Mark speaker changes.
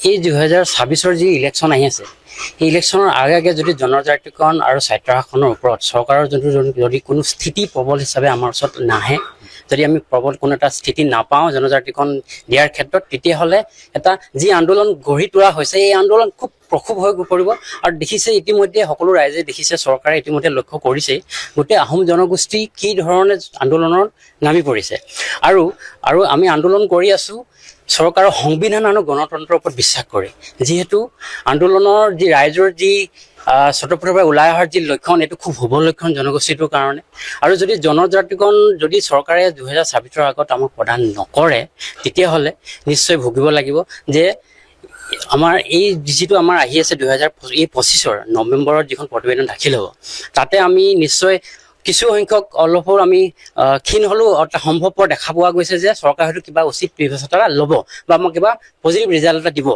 Speaker 1: এই 2026 যি ইলেকশ্যন আহি আছে এই ইলেকশ্যনৰ আগে যদি জনজাতিকৰণ আৰু স্বায়ত্তশাসনৰ ওপৰত চৰকাৰৰ যদি কোনো স্থিতি প্ৰবল হিচাপে আমাৰ ওচৰত নাহে, যদি আমি প্ৰবল কোনো এটা স্থিতি নাপাওঁ জনজাতিকৰণ দিয়াৰ ক্ষেত্ৰত, তেতিয়াহ'লে এটা যি আন্দোলন গঢ়ি তোলা হৈছে এই আন্দোলন খুব প্ৰক্ষুব্ধ হৈ পৰিব। আৰু দেখিছে ইতিমধ্যে সকলো ৰাইজে দেখিছে, চৰকাৰে ইতিমধ্যে লক্ষ্য কৰিছেই গোটেই আহোম জনগোষ্ঠী কি ধৰণে আন্দোলনত নামি পৰিছে। আৰু আমি আন্দোলন কৰি আছোঁ চৰকাৰৰ সংবিধান আৰু গণতন্ত্ৰৰ ওপৰত বিশ্বাস কৰে, যিহেতু আন্দোলনৰ যি ৰাইজৰ যি স্বতঃস্ফূৰ্তভাৱে ওলাই অহাৰ যি লক্ষণ, এইটো খুব শুভ লক্ষণ জনগোষ্ঠীটোৰ কাৰণে। আৰু যদি জনজাতিকৰণ যদি চৰকাৰে 2026 আগত আমাক প্ৰদান নকৰে, তেতিয়াহ'লে নিশ্চয় ভুগিব লাগিব যে আমাৰ এই যিটো আমাৰ আহি আছে 2025 নৱেম্বৰত যিখন প্ৰতিবেদন দাখিল হ'ব, তাতে আমি নিশ্চয় কিছু সংখ্যক অলপৰ আমি ক্ষীণ হ'লেও সম্ভৱপৰ দেখা পোৱা গৈছে যে চৰকাৰে হয়তো কিবা উচিত ব্যৱস্থা ল'ব বা আমাক কিবা পজিটিভ ৰিজাল্ট এটা দিব।